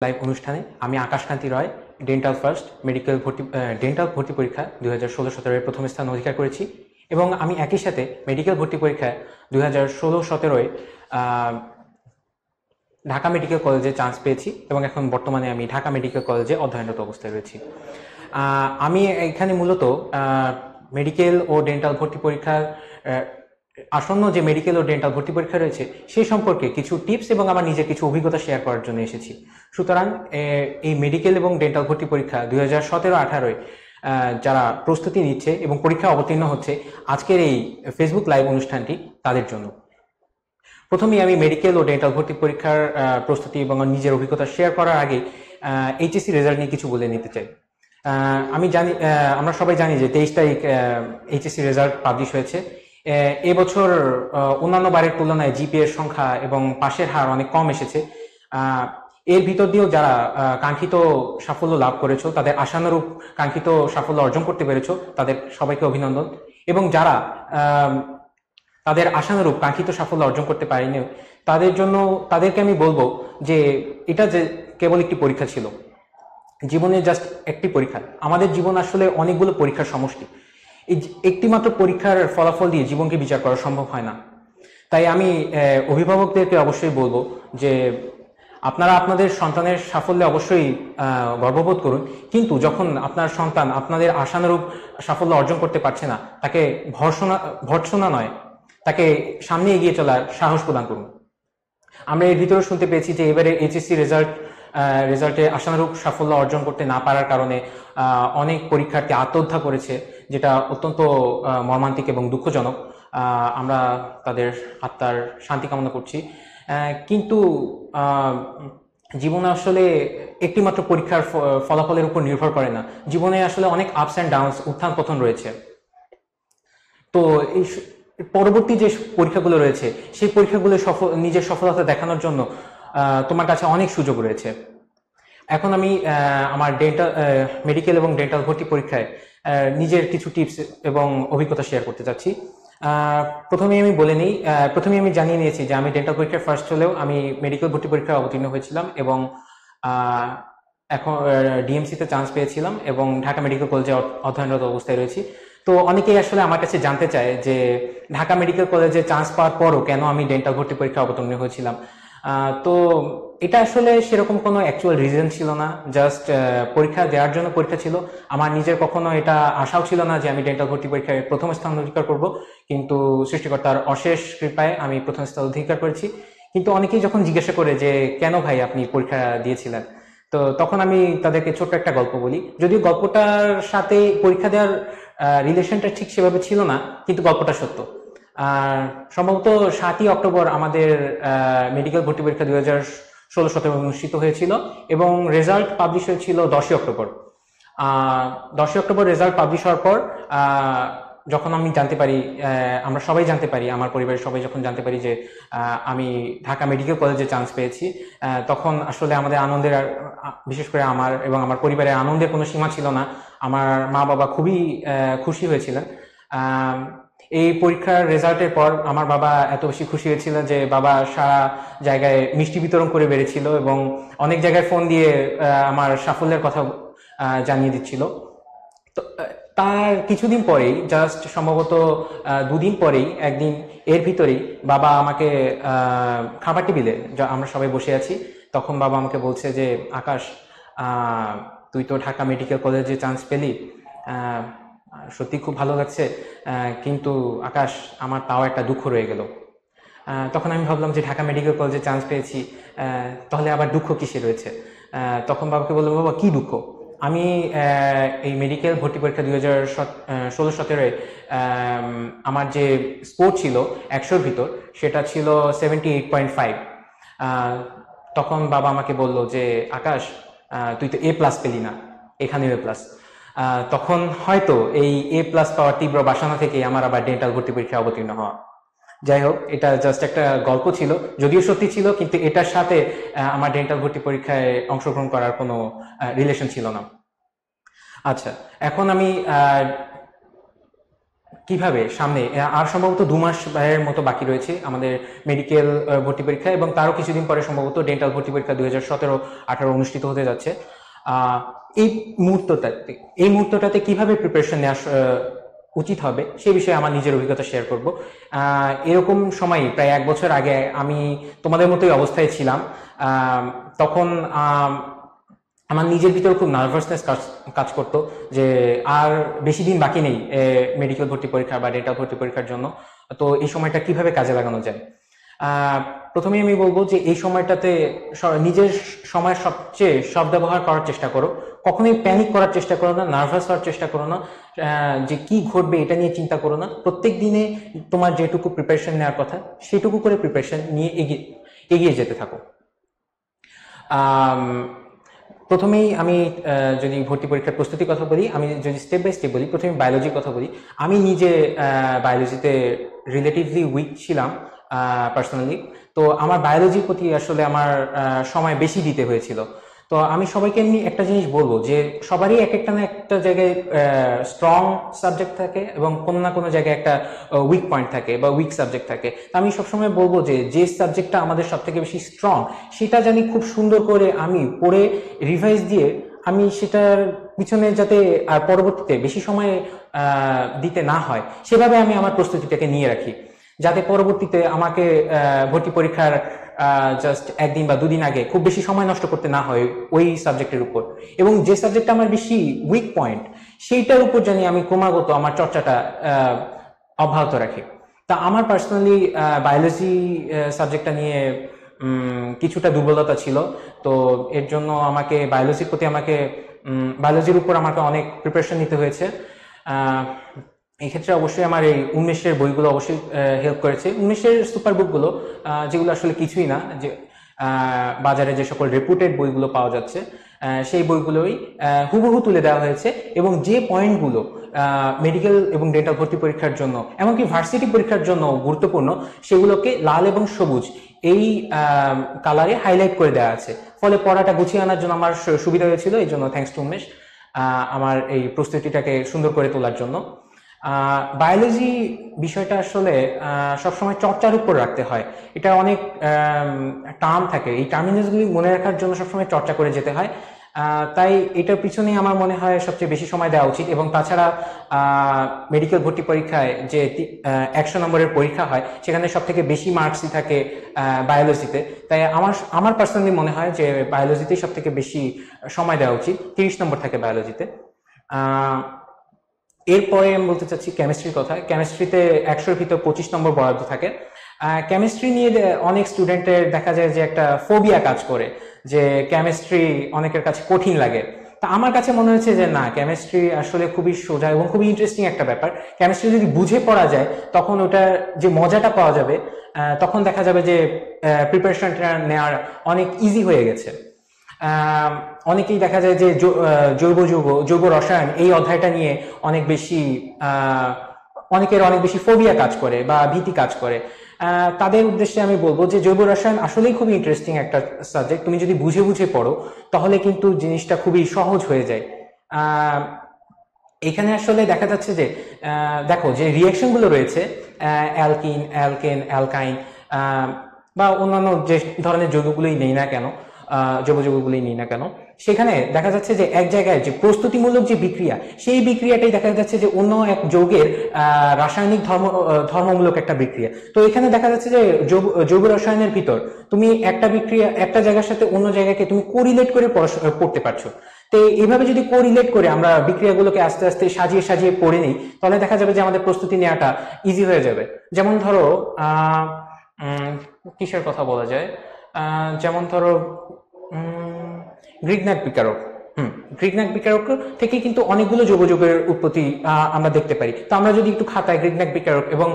Live অনুষ্ঠানে আমি আকাশকান্তি রয় dental ভর্তি পরীক্ষা 2016-17 প্রথম স্থান অধিকার করেছি এবং আমি একই সাথে মেডিকেল ভর্তি পরীক্ষায় 2016-17 ঢাকা মেডিকেল কলেজে চান্স পেয়েছি এবং এখন বর্তমানে আমি ঢাকা মেডিকেল কলেজে অধ্যয়নরত অবস্থায় রয়েছি। আমি এখানে মূলত মেডিকেল ও ডেন্টাল ভর্তি পরীক্ষার আসন্ন যে মেডিকেল ও ডেন্টাল ভর্তি পরীক্ষা রয়েছে সেই সম্পর্কে কিছু টিপস এবং আমার নিজের কিছু অভিজ্ঞতা শেয়ার করার জন্য এসেছি। সুতরাং এই মেডিকেল এবং ডেন্টাল ভর্তি পরীক্ষা 2017-18 যারা প্রস্তুতি নিচ্ছে এবং পরীক্ষা অবতীর্ণ হচ্ছে, আজকের এই ফেসবুক লাইভ অনুষ্ঠানটি তাদের জন্য। প্রথমেই আমি মেডিকেল ও ডেন্টাল ভর্তি পরীক্ষার প্রস্তুতি এবং নিজের অভিজ্ঞতা শেয়ার করার আগে এইচএসসি রেজাল্ট নিয়ে কিছু বলে নিতে চাই। আমরা সবাই জানি যে 23 তারিখ এইচএসসি রেজাল্ট পাবলিশ হয়েছে। এবছর অন্যান্য বারের তুলনায় জিপিএর সংখ্যা এবং পাশের হার অনেক কম এসেছে। এর ভিতর দিয়েও যারা কাঙ্ক্ষিত সাফল্য লাভ করেছো, তাদের আশানুরূপ কাঙ্ক্ষিত সাফল্য অর্জন করতে পেরেছো, তাদের সবাইকে অভিনন্দন। এবং যারা তাদের আশানুরূপ কাঙ্ক্ষিত সাফল্য অর্জন করতে পারেনি, তাদেরকে আমি বলবো যে এটা যে কেবল একটি পরীক্ষা ছিল, জীবনে জাস্ট একটি পরীক্ষা। আমাদের জীবন আসলে অনেকগুলো পরীক্ষার সমষ্টি। এই একটি মাত্র পরীক্ষার ফলাফল দিয়ে জীবনকে বিচার করা সম্ভব হয় না। তাই আমি অভিভাবকদেরকে অবশ্যই বলবো যে আপনারা আপনাদের সন্তানের সাফল্যে অবশ্যই গর্ববোধ করুন, কিন্তু যখন আপনার সন্তান আপনাদের আশানুরূপ সাফল্য অর্জন করতে পারছে না, তাকে ভর্ৎসনা নয়, তাকে সামনে এগিয়ে চলার সাহস প্রদান করুন। আমরা এর ভিতরে শুনতে পেয়েছি যে এবারে এইচএসসি রেজাল্টে আশানুরূপ সাফল্য অর্জন করতে না পারার কারণে অনেক পরীক্ষার্থী আত্মহত্যা করেছে, যেটা অত্যন্ত মর্মান্তিক এবং দুঃখজনক। আমরা তাদের আত্মার শান্তি কামনা করছি। কিন্তু জীবনে আসলে একটি মাত্র পরীক্ষার ফলাফলের উপর নির্ভর করে না। জীবনে আসলে অনেক আপস অ্যান্ড ডাউনস, উত্থান পতন রয়েছে। তো এই পরবর্তী যে পরীক্ষাগুলো রয়েছে, সেই পরীক্ষাগুলো নিজের সফলতা দেখানোর জন্য তোমার কাছে অনেক সুযোগ রয়েছে। এখন আমি আমার মেডিকেল এবং ডেন্টাল ভর্তি পরীক্ষায় নিজের কিছু টিপস এবং অভিজ্ঞতা শেয়ার করতে চাচ্ছি। প্রথমেই আমি জানিয়ে নিয়েছি যে আমি ডেন্টাল পরীক্ষায় ফার্স্ট হলেও আমি মেডিকেল ভর্তি পরীক্ষায় অবতীর্ণ হয়েছিলাম এবং এখন ডিএমসিতে চান্স পেয়েছিলাম এবং ঢাকা মেডিকেল কলেজে অধ্যয়নরত অবস্থায় রয়েছি। তো অনেকেই আসলে আমার কাছে জানতে চায় যে ঢাকা মেডিকেল কলেজে চান্স পাওয়ার পরও কেন আমি ডেন্টাল ভর্তি পরীক্ষা অবতীর্ণ হয়েছিলাম। তো এটা আসলে সেরকম কোনো অ্যাকচুয়াল রিজন ছিল না, জাস্ট পরীক্ষা দেওয়ার জন্য পরীক্ষা ছিল। আমার নিজের কখনো এটা আশাও ছিল না যে আমি ডেন্টাল ভর্তি পরীক্ষায় প্রথম স্থান অধিকার করব, কিন্তু সৃষ্টিকর্তার অশেষ কৃপায় আমি প্রথম স্থান অধিকার করেছি। কিন্তু অনেকেই যখন জিজ্ঞাসা করে যে কেন ভাই আপনি পরীক্ষা দিয়েছিলেন, তো তখন আমি তাদেরকে ছোট্ট একটা গল্প বলি। যদিও গল্পটার সাথে পরীক্ষা দেওয়ার রিলেশনটা ঠিক সেভাবে ছিল না, কিন্তু গল্পটা সত্য। সম্ভবত 7ই অক্টোবর আমাদের মেডিকেল ভর্তি পরীক্ষা 2016-17 অনুষ্ঠিত হয়েছিল এবং রেজাল্ট পাবলিশ হয়েছিল 10ই অক্টোবর। 10ই অক্টোবর রেজাল্ট পাবলিশ হওয়ার পর যখন আমি জানতে পারি, আমরা সবাই জানতে পারি, আমার পরিবারের সবাই যখন জানতে পারি যে আমি ঢাকা মেডিকেল কলেজে চান্স পেয়েছি, তখন আসলে আমাদের আনন্দের, বিশেষ করে আমার এবং আমার পরিবারের আনন্দের কোনো সীমা ছিল না। আমার মা বাবা খুবই খুশি হয়েছিলেন। এই পরীক্ষার রেজাল্টের পর আমার বাবা এত বেশি খুশি হয়েছিল যে বাবা সারা জায়গায় মিষ্টি বিতরণ করে বেড়েছিল এবং অনেক জায়গায় ফোন দিয়ে আমার সাফল্যের কথা জানিয়ে দিচ্ছিল। তো তার কিছুদিন পরেই, জাস্ট সম্ভবত 2 দিন পরেই, একদিন এর ভিতরেই বাবা আমাকে খাবার টেবিলে আমরা সবাই বসে আছি, তখন বাবা আমাকে বলছে যে আকাশ, তুই তো ঢাকা মেডিকেল কলেজে চান্স পেলি, সত্যি খুব ভালো লাগছে, কিন্তু আকাশ আমার তাও একটা দুঃখ রয়ে গেল। তখন আমি ভাবলাম যে ঢাকা মেডিকেল কলেজে চান্স পেয়েছি, তাহলে আবার দুঃখ কিসে রয়েছে। তখন বাবাকে বললাম, বাবা কি দুঃখ? আমি এই মেডিকেল ভর্তি পরীক্ষা 2016-17 আমার যে স্কোর ছিল 100-র ভিতর, সেটা ছিল 78.5। তখন বাবা আমাকে বলল যে আকাশ, তুই তো A+ পেলি না, এখানেও A+। তখন হয়তো এই A+ পাওয়ার তীব্র বাসনা থেকে আমার আবার ডেন্টাল ভর্তি পরীক্ষায় অবতীর্ণ হওয়া। যাই হোক, এটা জাস্ট একটা গল্প ছিল, যদিও সত্যি ছিল, কিন্তু এটার সাথে আমার ডেন্টাল ভর্তি পরীক্ষায় অংশগ্রহণ করার কোনো রিলেশন ছিল না। আচ্ছা, এখন আমি কিভাবে সামনে আর সম্ভবত 2 মাস এর মতো বাকি রয়েছে আমাদের মেডিকেল ভর্তি পরীক্ষা, এবং তারও কিছুদিন পরে সম্ভবত ডেন্টাল ভর্তি পরীক্ষা 2017-18 অনুষ্ঠিত হতে যাচ্ছে। আহ, এই মুহূর্তটাতে এই মুহূর্তটাতে কিভাবে প্রিপারেশন নেওয়া উচিত হবে সেই বিষয়ে আমার নিজের অভিজ্ঞতা শেয়ার করব। এরকম সময় প্রায় 1 বছর আগে আমি তোমাদের মতোই অবস্থায় ছিলাম। তখন আমার নিজের ভিতরে খুব নার্ভাসনেস কাজ করতো যে আর বেশি দিন বাকি নেই মেডিকেল ভর্তি পরীক্ষা বা ডেন্টাল ভর্তি পরীক্ষার জন্য। তো এই সময়টা কিভাবে কাজে লাগানো যায়? প্রথমেই আমি বলবো যে এই সময়টাতে নিজের সময়ের সবচেয়ে সদ্ব্যবহার করার চেষ্টা করো। কখনোই প্যানিক করার চেষ্টা করো না, নার্ভাস হওয়ার চেষ্টা করো না, যে কি ঘটবে এটা নিয়ে চিন্তা করো না। প্রত্যেক দিনে তোমার যেটুকু প্রিপারেশন নেওয়ার কথা সেটুকু করে প্রিপারেশন নিয়ে এগিয়ে যেতে থাকো। প্রথমেই আমি যদি ভর্তি পরীক্ষার প্রস্তুতির কথা বলি, আমি যদি স্টেপ বাই স্টেপ বলি, প্রথমে বায়োলজির কথা বলি। আমি নিজে বায়োলজিতে রিলেটিভলি উইক ছিলাম পার্সোনালি। তো আমার বায়োলজির প্রতি আসলে আমার সময় বেশি দিতে হয়েছিল। তো আমি সবাইকে এমনি একটা জিনিস বলবো যে সবারই এক একটা না একটা জায়গায় স্ট্রং সাবজেক্ট থাকে এবং কোনো না কোনো জায়গায় একটা উইক পয়েন্ট থাকে বা উইক সাবজেক্ট থাকে। তো আমি সবসময় বলবো যে সাবজেক্টটা আমাদের সব থেকে বেশি স্ট্রং সেটা জানি খুব সুন্দর করে আমি পড়ে রিভাইজ দিয়ে আমি সেটার পিছনে যাতে আর পরবর্তীতে বেশি সময় দিতে না হয় সেভাবে আমি আমার প্রস্তুতিটাকে নিয়ে রাখি, যাতে পরবর্তীতে আমাকে ভর্তি পরীক্ষার জাস্ট 1 দিন বা 2 দিন আগে খুব বেশি সময় নষ্ট করতে না হয় ওই সাবজেক্টের উপর। এবং যে সাবজেক্টটা আমার বেশি উইক পয়েন্ট সেইটার উপর জানি আমি ক্রমাগত আমার চর্চাটা অব্যাহত রাখি। তা আমার পার্সোনালি বায়োলজি সাবজেক্টটা নিয়ে কিছুটা দুর্বলতা ছিল। তো এর জন্য আমাকে বায়োলজির উপর আমাকে অনেক প্রিপারেশন নিতে হয়েছে। এই ক্ষেত্রে অবশ্যই আমার এই উন্মেষের বইগুলো অবশ্যই হেল্প করেছে। উন্মেষের সুপার বুকগুলো যেগুলো আসলে কিছুই না, যে বাজারে যে সকল রেপুটেড বইগুলো পাওয়া যাচ্ছে সেই বইগুলোই হুবহু তুলে দেওয়া হয়েছে, এবং যে পয়েন্টগুলো মেডিকেল এবং ডেন্টাল ভর্তি পরীক্ষার জন্য এমনকি ভার্সিটি পরীক্ষার জন্য গুরুত্বপূর্ণ সেগুলোকে লাল এবং সবুজ এই কালারে হাইলাইট করে দেওয়া আছে। ফলে পড়াটা গুছিয়ে আনার জন্য আমার সুবিধা হয়েছিল। এই জন্য থ্যাঙ্কস টু উন্মেষ আমার এই প্রস্তুতিটাকে সুন্দর করে তোলার জন্য। বায়োলজি বিষয়টা আসলে সবসময় চর্চার উপর রাখতে হয়। এটা অনেক টার্ম থাকে, এই টার্মিনালসগুলি মনে রাখার জন্য সবসময় চর্চা করে যেতে হয়। তাই এটার পিছনেই আমার মনে হয় সবচেয়ে বেশি সময় দেওয়া উচিত। এবং তাছাড়া মেডিকেল ভর্তি পরীক্ষায় যে 100 নম্বরের পরীক্ষা হয় সেখানে সব থেকে বেশি মার্কসই থাকে বায়োলজিতে। তাই আমার পার্সোনালি মনে হয় যে বায়োলজিতেই সব থেকে বেশি সময় দেওয়া উচিত। 30 নম্বর থাকে বায়োলজিতে। এরপরে আমি বলতে চাচ্ছি কেমিস্ট্রির কথা। কেমিস্ট্রিতে 100-র ভিতর 25 নম্বর বরাদ্দ থাকে। কেমিস্ট্রি নিয়ে অনেক স্টুডেন্টের দেখা যায় যে একটা ফোবিয়া কাজ করে, যে কেমিস্ট্রি অনেকের কাছে কঠিন লাগে। তা আমার কাছে মনে হয়েছে যে না, কেমিস্ট্রি আসলে খুবই সোজা এবং খুবই ইন্টারেস্টিং একটা ব্যাপার। কেমিস্ট্রি যদি বুঝে পড়া যায় তখন ওটার যে মজাটা পাওয়া যাবে, তখন দেখা যাবে যে প্রিপারেশনটা নেওয়ার অনেক ইজি হয়ে গেছে। অনেকেই দেখা যায় যে জৈব রসায়ন এই অধ্যায়টা নিয়ে অনেকের অনেক বেশি ফোবিয়া কাজ করে বা ভীতি কাজ করে। তাদের উদ্দেশ্যে আমি বলবো যে জৈব রসায়ন আসলেই খুবই ইন্টারেস্টিং একটা সাবজেক্ট। তুমি যদি বুঝে বুঝে পড়ো তাহলে কিন্তু জিনিসটা খুবই সহজ হয়ে যায়। এখানে আসলে দেখা যাচ্ছে যে দেখো যে রিয়াকশন গুলো রয়েছে অ্যালকিন, অ্যালকেন, অ্যালকাইন বা অন্যান্য যে ধরনের যৌগগুলোই নেই না কেন, যৌগগুলোই নেই না কেন, সেখানে দেখা যাচ্ছে যে এক জায়গায় যে প্রস্তুতিমূলক যে বিক্রিয়া সেই বিক্রিয়াটাই দেখা যাচ্ছে যে অন্য এক যৌগের রাসায়নিক ধর্মমূলক একটা বিক্রিয়া। তো এখানে দেখা যাচ্ছে যে জৈব রসায়নের ভিতর তুমি একটা জায়গার সাথে অন্য জায়গাকে তুমি কোরিলেট করে পড়তে পারছো। তো এইভাবে যদি কোরিলেট করে আমরা বিক্রিয়াগুলোকে আস্তে আস্তে সাজিয়ে সাজিয়ে পড়ে নিই তাহলে দেখা যাবে যে আমাদের প্রস্তুতি নেওয়াটা ইজি হয়ে যাবে। যেমন ধরো কিসের কথা বলা যায়, যেমন ধরো গ্রিগনাক বিকারক। গ্রিগনাক বিকারক থেকে কিন্তু অনেকগুলো যোগাযোগের উৎপত্তি আমরা দেখতে পারি। তো আমরা যদি একটু খাতায় গ্রিগনাক বিকারক এবং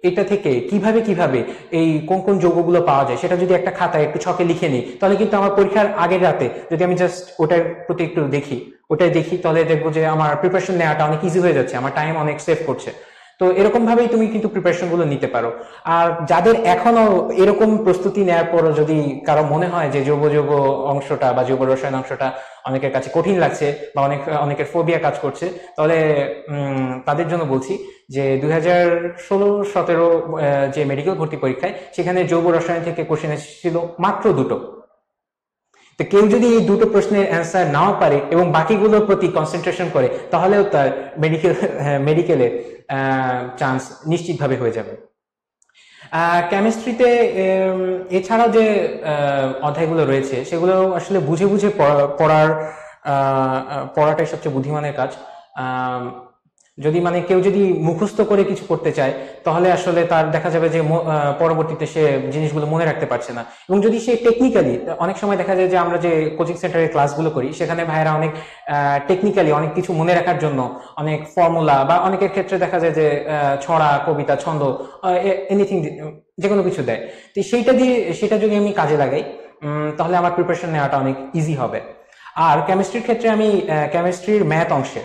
এটা থেকে কিভাবে এই কোন কোন যৌগগুলো পাওয়া যায় সেটা যদি একটা খাতায় একটু ছকে লিখে নিই তাহলে কিন্তু আমার পরীক্ষার আগের রাতে যদি আমি জাস্ট ওটার প্রতি একটু দেখি তাহলে দেখবো যে আমার প্রিপারেশন নেওয়াটা অনেক ইজি হয়ে যাচ্ছে, আমার টাইম অনেক সেভ করছে। তো এরকম ভাবেই তুমি কিন্তু প্রিপারেশন গুলো নিতে পারো। আর যাদের এখনো এরকম প্রস্তুতি নেওয়ার পরও যদি কারো মনে হয় যে জৈব অংশটা বা জৈব রসায়ন অংশটা অনেকের কাছে কঠিন লাগছে বা অনেকের ফোবিয়া কাজ করছে, তাহলে তাদের জন্য বলছি যে 2016-17 যে মেডিকেল ভর্তি পরীক্ষায় সেখানে জৈব রসায়ন থেকে কোশ্চেন এসেছিল মাত্র দুটো। তো কেউ যদি এই দুটো প্রশ্নের অ্যান্সার নাও পারে এবং বাকিগুলোর প্রতি কনসেন্ট্রেশন করে তাহলেও তার মেডিকেলে চান্স নিশ্চিতভাবে হয়ে যাবে। কেমিস্ট্রিতে এছাড়াও যে অধ্যায়গুলো রয়েছে সেগুলো আসলে বুঝে বুঝে পড়াটাই সবচেয়ে বুদ্ধিমানের কাজ। যদি মানে কেউ যদি মুখস্থ করে কিছু করতে চায় তাহলে আসলে তার দেখা যাবে যে পরবর্তীতে সে জিনিসগুলো মনে রাখতে পারছে না। এবং যদি সে টেকনিক্যালি, অনেক সময় দেখা যায় যে আমরা যে কোচিং সেন্টারে ক্লাসগুলো করি সেখানে ভাইয়েরা অনেক টেকনিক্যালি অনেক কিছু মনে রাখার জন্য অনেক ফর্মুলা বা অনেকের ক্ষেত্রে দেখা যায় যে ছড়া, কবিতা, ছন্দ, এনিথিং, যে কোনো কিছু দেয়। তো সেটা যদি আমি কাজে লাগাই তাহলে আমার প্রিপারেশন নেওয়াটা অনেক ইজি হবে। আর কেমিস্ট্রির ক্ষেত্রে আমি কেমিস্ট্রির ম্যাথ অংশে,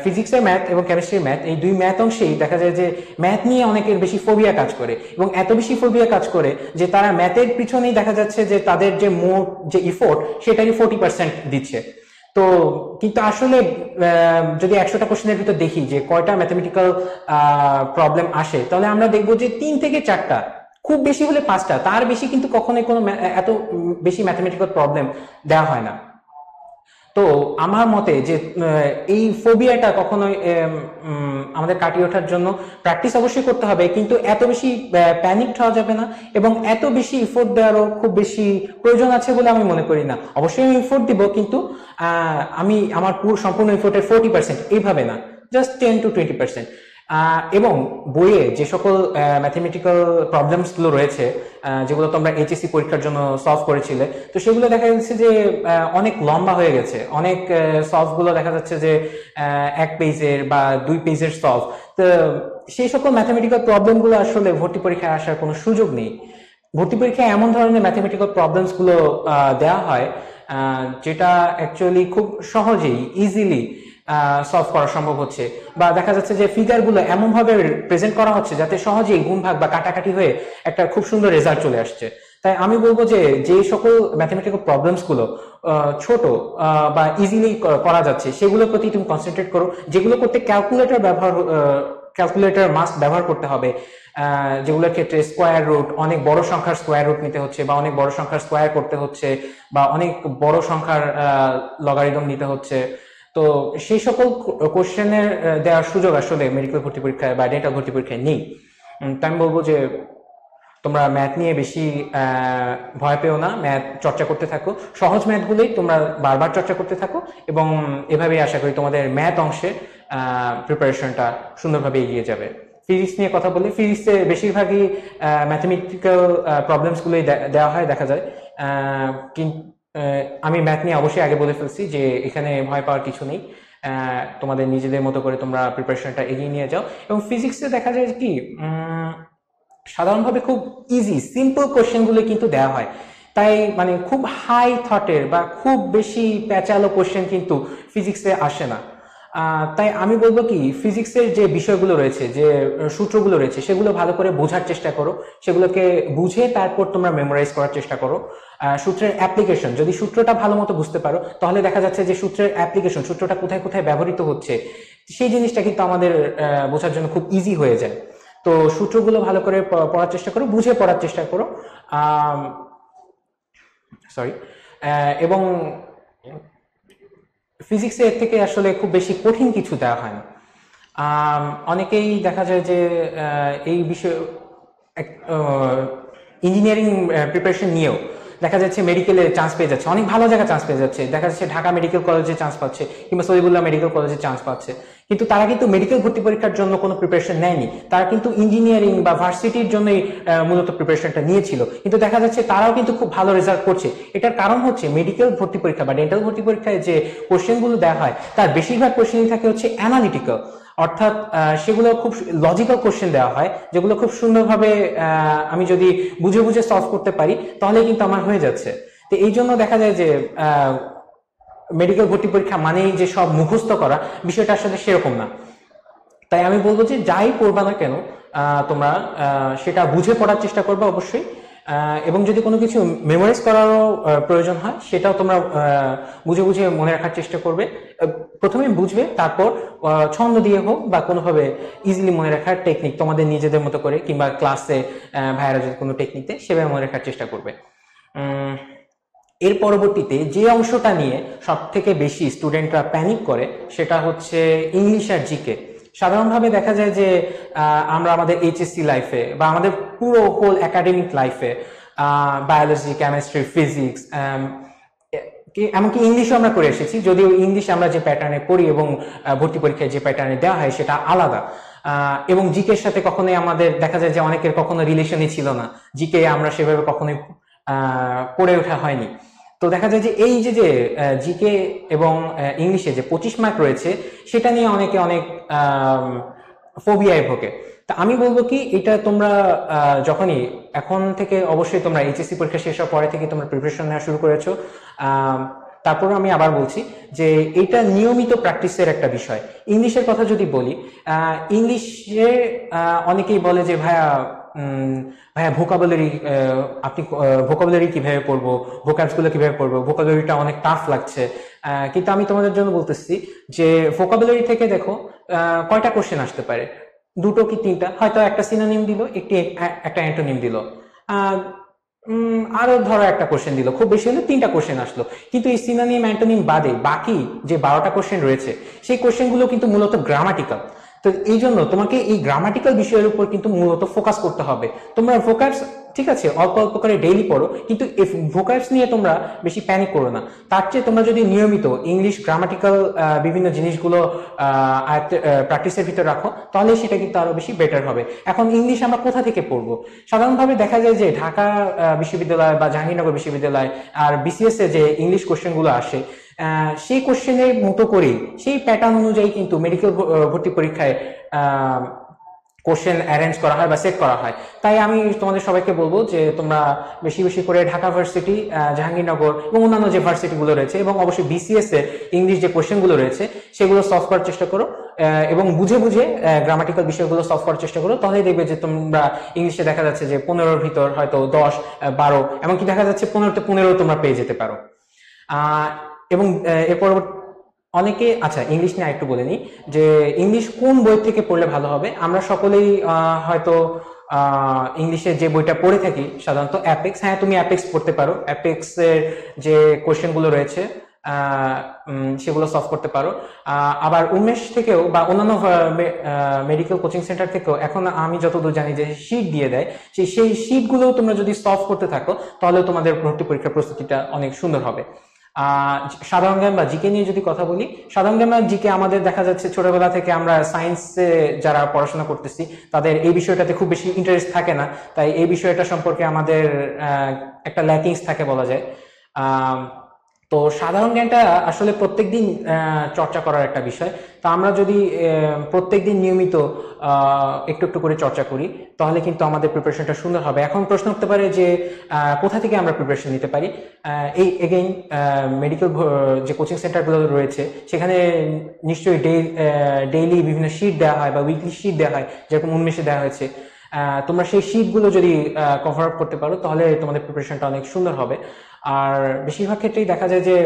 ফিজিক্সের ম্যাথ এবং কেমিস্ট্রির ম্যাথ, এই দুই ম্যাথ অংশেই দেখা যায় যে ম্যাথ নিয়ে অনেকের বেশি ফোবিয়া কাজ করে এবং এত বেশি ফোবিয়া কাজ করে যে তারা ম্যাথের পিছনেই দেখা যাচ্ছে যে তাদের যে মোট যে ইফোর্ট সেটারই 40% দিচ্ছে। তো কিন্তু আসলে যদি 100টা কোশ্চেনের ভিতর দেখি যে কয়টা ম্যাথমেটিক্যাল প্রবলেম আসে তাহলে আমরা দেখবো যে 3 থেকে 4টা, খুব বেশি হলে 5টা, তার বেশি কিন্তু কখনোই কোনো এত বেশি ম্যাথমেটিক্যাল প্রবলেম দেওয়া হয় না। তো আমার মতে যে এই ফোবিয়াটা কখনোই আমাদের কাটিয়ে ওঠার জন্য প্র্যাকটিস অবশ্যই করতে হবে, কিন্তু এত বেশি প্যানিকড হওয়া যাবে না এবং এত বেশি ইফোর্ট দেওয়ারও খুব বেশি প্রয়োজন আছে বলে আমি মনে করি না। অবশ্যই আমি ইফোর্ট দিব, কিন্তু আমি আমার সম্পূর্ণ ইফোর্টের 40% এইভাবে না, জাস্ট 10-20%। এবং বইয়ে যে সকল ম্যাথমেটিক্যাল প্রবলেমস গুলো রয়েছে যেগুলো তোমরা এইচএসসি পরীক্ষার জন্য সলভ করেছিলে, তো সেগুলো দেখা যাচ্ছে যে অনেক লম্বা হয়ে গেছে। অনেক সলভ গুলো দেখা যাচ্ছে যে 1 পেজের বা 2 পেজের সলভ। তো সেই সকল ম্যাথমেটিক্যাল প্রবলেম গুলো আসলে ভর্তি পরীক্ষায় আসার কোনো সুযোগ নেই। ভর্তি পরীক্ষায় এমন ধরনের ম্যাথমেটিক্যাল প্রবলেমস গুলো দেওয়া হয় যেটা অ্যাকচুয়ালি খুব সহজেই ইজিলি সলভ করা সম্ভব হচ্ছে, বা দেখা যাচ্ছে যে ফিগার গুলো এমন ভাবে প্রেজেন্ট করা হচ্ছে যাতে সহজেই গুণ ভাগ বা কাটাকাটি হয়ে একটা খুব সুন্দর রেজাল্ট চলে আসছে। তাই আমি বলবো যে সকল ম্যাথমেটিক্যাল প্রবলেমস গুলো ছোট বা ইজিলি করা যাচ্ছে সেগুলোর প্রতি তুমি কনসেন্ট্রেট করো। যেগুলো করতে ক্যালকুলেটর মাস্ট ব্যবহার করতে হবে, যেগুলোর ক্ষেত্রে স্কোয়ার রুট, অনেক বড় সংখ্যার স্কোয়ার রুট নিতে হচ্ছে বা অনেক বড় সংখ্যার স্কোয়ার করতে হচ্ছে বা অনেক বড় সংখ্যার লগারিদম নিতে হচ্ছে, তো সেই সকল কোশ্চেনের দেওয়ার সুযোগ আসলে মেডিকেল ভর্তি পরীক্ষায় বা ডেন্টাল ভর্তি পরীক্ষায় নেই। তাই আমি বলবো যে তোমরা ম্যাথ নিয়ে বেশি ভয় পেও না, ম্যাথ চর্চা করতে থাকো, সহজ ম্যাথগুলোই তোমরা বারবার চর্চা করতে থাকো এবং এভাবেই আশা করি তোমাদের ম্যাথ অংশে প্রিপারেশনটা সুন্দরভাবে এগিয়ে যাবে। ফিজিক্স নিয়ে কথা বলি, ফিজিক্সে বেশিরভাগই ম্যাথমেটিক্যাল প্রবলেমসগুলোই দেওয়া হয় দেখা যায়, কিন্তু আমি ম্যাথ নিয়ে অবশ্যই আগে বলে ফেলছি যে এখানে ভয় পাওয়ার কিছু নেই। তোমাদের নিজেদের মতো করে তোমরা প্রিপারেশনটা এগিয়ে নিয়ে যাও। এবং ফিজিক্সে দেখা যায় কি সাধারণভাবে খুব ইজি সিম্পল কোশ্চেনগুলো কিন্তু দেওয়া হয়, তাই মানে খুব হাই থটের বা খুব বেশি প্যাচালো কোশ্চেন কিন্তু ফিজিক্সে আসে না। তাই আমি বলবো কি, ফিজিক্সের যে বিষয়গুলো রয়েছে, যে সূত্রগুলো রয়েছে সেগুলো ভালো করে বোঝার চেষ্টা করো, সেগুলোকে বুঝে তারপর তোমরা মেমোরাইজ করার চেষ্টা করো। সূত্রের অ্যাপ্লিকেশন, যদি সূত্রটা ভালো মতো বুঝতে পারো তাহলে দেখা যাচ্ছে যে সূত্রের অ্যাপ্লিকেশন, সূত্রটা কোথায় কোথায় ব্যবহৃত হচ্ছে সেই জিনিসটা কিন্তু আমাদের বোঝার জন্য খুব ইজি হয়ে যায়। তো সূত্রগুলো ভালো করে পড়ার চেষ্টা করো, বুঝে পড়ার চেষ্টা করো। এবং ফিজিক্সে এর থেকে আসলে খুব বেশি কঠিন কিছু দেওয়া হয় না। অনেকেই দেখা যায় যে এই বিষয়ে ইঞ্জিনিয়ারিং প্রিপারেশন নিয়েও দেখা যাচ্ছে মেডিকেলে চান্স পেয়ে যাচ্ছে, অনেক ভালো জায়গায় চান্স পেয়ে যাচ্ছে, দেখা যাচ্ছে ঢাকা মেডিকেল কলেজে চান্স পাচ্ছে কিংবা সলিমুল্লাহ মেডিকেল কলেজে চান্স পাচ্ছে, কিন্তু তারা কিন্তু মেডিকেল ভর্তি পরীক্ষার জন্য কোনো প্রিপারেশন নেয়নি, তারা কিন্তু ইঞ্জিনিয়ারিং বা ভার্সিটির জন্যই মূলত প্রিপারেশনটা নিয়েছিল, কিন্তু দেখা যাচ্ছে তারাও কিন্তু খুব ভালো রেজাল্ট করছে। এটার কারণ হচ্ছে মেডিকেল ভর্তি পরীক্ষা বা ডেন্টাল ভর্তি পরীক্ষায় যে কোশ্চেনগুলো দেওয়া হয় তার বেশিরভাগ কোশ্চেনই থাকে হচ্ছে অ্যানালিটিক্যাল, অর্থাৎ সেগুলো খুব লজিক্যাল কোশ্চেন দেওয়া হয় যেগুলো খুব সুন্দরভাবে আমি যদি বুঝে বুঝে সলভ করতে পারি তাহলে কিন্তু আমার হয়ে যাচ্ছে। তো এই জন্য দেখা যায় যে মেডিকেল ভর্তি পরীক্ষা মানেই যে সব মুখস্থ করা, বিষয়টা আসলে সেরকম না। তাই আমি বলবো যে যাই পড়বা না কেন তোমরা সেটা বুঝে পড়ার চেষ্টা করবে অবশ্যই, এবং যদি কোনো কিছু মেমোরাইজ করারও প্রয়োজন হয় সেটাও তোমরা বুঝে বুঝে মনে রাখার চেষ্টা করবে। প্রথমে বুঝবে, তারপর ছন্দ দিয়ে হোক বা কোনোভাবে ইজিলি মনে রাখার টেকনিক তোমাদের নিজেদের মতো করে, কিংবা ক্লাসে ভাইয়ারা যদি কোনো টেকনিক দেয় সেভাবে মনে রাখার চেষ্টা করবে। এর পরবর্তীতে যে অংশটা নিয়ে সব থেকে বেশি স্টুডেন্টরা প্যানিক করে সেটা হচ্ছে ইংলিশ আর জিকে। সাধারণভাবে দেখা যায় যে আমরা আমাদের এইচএসসি লাইফে বা আমাদের পুরো হোল একাডেমিক লাইফে বায়োলজি, কেমিস্ট্রি, ফিজিক্স, এমনকি ইংলিশও আমরা করে এসেছি, যদিও ইংলিশ আমরা যে প্যাটার্নে পড়ি এবং ভর্তি পরীক্ষায় যে প্যাটার্নে দেওয়া হয় সেটা আলাদা। এবং জিকের সাথে কখনোই আমাদের দেখা যায় যে অনেকের কখনো রিলেশনই ছিল না, জিকে আমরা সেভাবে কখনোই পড়ে ওঠা হয়নি। তো দেখা যায় যে এই যে যে জিকে এবং ইংলিশে যে 25 মার্ক রয়েছে সেটা নিয়ে অনেকে অনেক ফোবিয়ায় ভোগে। তা আমি বলবো কি, এটা তোমরা যখনই এখন থেকে অবশ্যই তোমরা এইচএসসি পরীক্ষা শেষ হওয়ার পরে থেকে তোমরা প্রিপারেশন নেওয়া শুরু করেছো, তারপরে আমি আবার বলছি যে এটা নিয়মিত প্র্যাকটিসের একটা বিষয়। ইংলিশের কথা যদি বলি, ইংলিশে অনেকেই বলে যে ভাইয়া ভাইয়া ভোকাবুলারি, আপনি ভোকাবুলারি কিভাবে পড়বো, ভোকাবস গুলো কিভাবে পড়বো, ভোকাবুলারিটা অনেক টাফ লাগছে। কিন্তু আমি তোমাদের জন্য বলতেছি যে ভোকাবুলারি থেকে দেখো কয়টা কোশ্চেন আসতে পারে, 2টো কি 3টা, হয়তো একটা সিনোনিম দিল, একটা অ্যান্টোনিম দিল, আরো ধরো একটা কোশ্চেন দিল, খুব বেশি হলে 3টা কোশ্চেন আসলো। কিন্তু এই সিনোনিম, অ্যান্টোনিম বাদে বাকি যে 12টা কোশ্চেন রয়েছে সেই কোশ্চেন গুলো কিন্তু মূলত গ্রামাটিক্যাল। তো এই জন্য তোমাকে এই গ্রামাটিক্যাল বিষয়ের উপর কিন্তু মূলত ফোকাস করতে হবে। তোমরা ভোকাবস ঠিক আছে অল্প অল্প করে ডেইলি পড়ো, কিন্তু ভোকাবস নিয়ে তোমরা বেশি প্যানিক করো না। তার চেয়ে তোমরা যদি নিয়মিত ইংলিশ গ্রামাটিক্যাল বিভিন্ন জিনিসগুলো প্র্যাকটিসের ভিতর রাখো, তাহলে সেটা কিন্তু আরো বেশি বেটার হবে। এখন ইংলিশ আমরা কোথা থেকে পড়বো? সাধারণভাবে দেখা যায় যে ঢাকা বিশ্ববিদ্যালয় বা জাহাঙ্গীরনগর বিশ্ববিদ্যালয় আর বিসিএস এ যে ইংলিশ কোশ্চেন গুলো আসে, সেই কোশ্চেনের মতো করেই সেই প্যাটার্ন অনুযায়ী কিন্তু মেডিকেল ভর্তি পরীক্ষায় কোশ্চেন অ্যারেঞ্জ করা হয় বা সেট করা হয়। তাই আমি তোমাদের সবাইকে বলবো যে তোমরা বেশি বেশি করে ঢাকা ভার্সিটি, জাহাঙ্গীরনগর এবং অন্যান্য যে ভার্সিটিগুলো রয়েছে এবং অবশ্যই বিসিএস এর ইংলিশ যে কোশ্চেনগুলো রয়েছে সেগুলো সলভ করার চেষ্টা করো, এবং বুঝে বুঝে গ্রামাটিক্যাল বিষয়গুলো সলভ করার চেষ্টা করো। তাহলেই দেখবে যে তোমরা ইংলিশে দেখা যাচ্ছে যে 15-র ভিতর হয়তো 10, 12, এমনকি দেখা যাচ্ছে 15-তে 15 তোমরা পেয়ে যেতে পারো। এবং এর পরবর্তী অনেকে, আচ্ছা ইংলিশ নিয়ে একটু বলে নিই যে ইংলিশ কোন বই থেকে পড়লে ভালো হবে। আমরা সকলেই হয়তো ইংলিশে যে বইটা পড়ে থাকি সাধারণত অ্যাপেক্স, হ্যাঁ তুমি অ্যাপেক্স পড়তে পারো, অ্যাপেক্স এর যে কোশ্চেনগুলো রয়েছে সেগুলো সলভ করতে পারো। আবার উমেশ থেকেও বা অন্যান্য মেডিকেল কোচিং সেন্টার থেকেও এখন আমি যতদূর জানি যে শীট দিয়ে দেয়, সেই শীটগুলো তোমরা যদি সলভ করতে থাকো তাহলে তোমাদের ভর্তি পরীক্ষার প্রস্তুতিটা অনেক সুন্দর হবে। সাধারণ জ্ঞান বা জিকে নিয়ে যদি কথা বলি, সাধারণ জ্ঞান বা জিকে আমাদের দেখা যাচ্ছে ছোটবেলা থেকে আমরা সায়েন্সে যারা পড়াশোনা করতেছি তাদের এই বিষয়টাতে খুব বেশি ইন্টারেস্ট থাকে না, তাই এই বিষয়টা সম্পর্কে আমাদের একটা ল্যাকিংস থাকে বলা যায়। তো সাধারণ জ্ঞানটা আসলে প্রত্যেকদিন চর্চা করার একটা বিষয়। তো আমরা যদি প্রত্যেকদিন নিয়মিত একটু একটু করে চর্চা করি তাহলে কিন্তু আমাদের প্রিপারেশনটা সুন্দর হবে। এখন প্রশ্ন উঠতে পারে যে কোথা থেকে আমরা প্রিপারেশন নিতে পারি। এই এগেইন মেডিকেল যে কোচিং সেন্টারগুলো রয়েছে সেখানে নিশ্চয়ই ডেইলি বিভিন্ন শিট দেওয়া হয় বা উইকলি শিট দেওয়া হয়, যেরকম উন্মেষে দেওয়া হয়েছে। তোমরা সেই শিটগুলো যদি কভার আপ করতে পারো তাহলে তোমাদের প্রিপারেশনটা অনেক সুন্দর হবে। আর বেশিরভাগ ক্ষেত্রেই দেখা যায় যে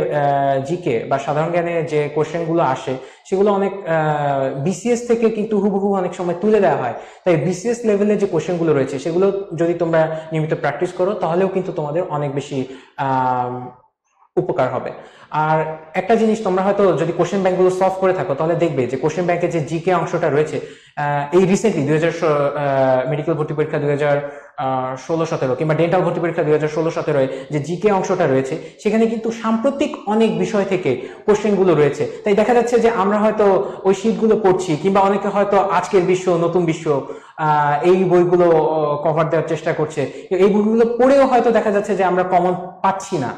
জিকে বা সাধারণ জ্ঞানে যে কোশ্চেনগুলো আসে সেগুলো অনেক বিসিএস থেকে কিন্তু হুবহু অনেক সময় তুলে দেওয়া হয়। তাই বিসিএস লেভেলে যে কোশ্চেনগুলো রয়েছে সেগুলো যদি তোমরা নিয়মিত প্র্যাকটিস করো তাহলেও কিন্তু তোমাদের অনেক বেশি উপকার হবে। আর একটা জিনিস, তোমরা হয়তো যদি কোশ্চেন ব্যাংকগুলো সলভ করে থাকো তাহলে দেখবে যে কোশ্চেন ব্যাংকে যে জিকে অংশটা রয়েছে, এই রিসেন্টলি মেডিকেল ভর্তি পরীক্ষা 2016-17 কিংবা ডেন্টাল ভর্তি পরীক্ষা 2016-17 যে জিকে অংশটা রয়েছে সেখানে কিন্তু সাম্প্রতিক অনেক বিষয় থেকে কোশ্চেনগুলো রয়েছে। তাই দেখা যাচ্ছে যে আমরা হয়তো ওই শীটগুলো পড়ছি, কিংবা অনেকে হয়তো আজকের বিশ্ব, নতুন বিশ্ব, এই বইগুলো কভার দেওয়ার চেষ্টা করছে, এই বইগুলো পড়েও হয়তো দেখা যাচ্ছে যে আমরা কমন পাচ্ছি না।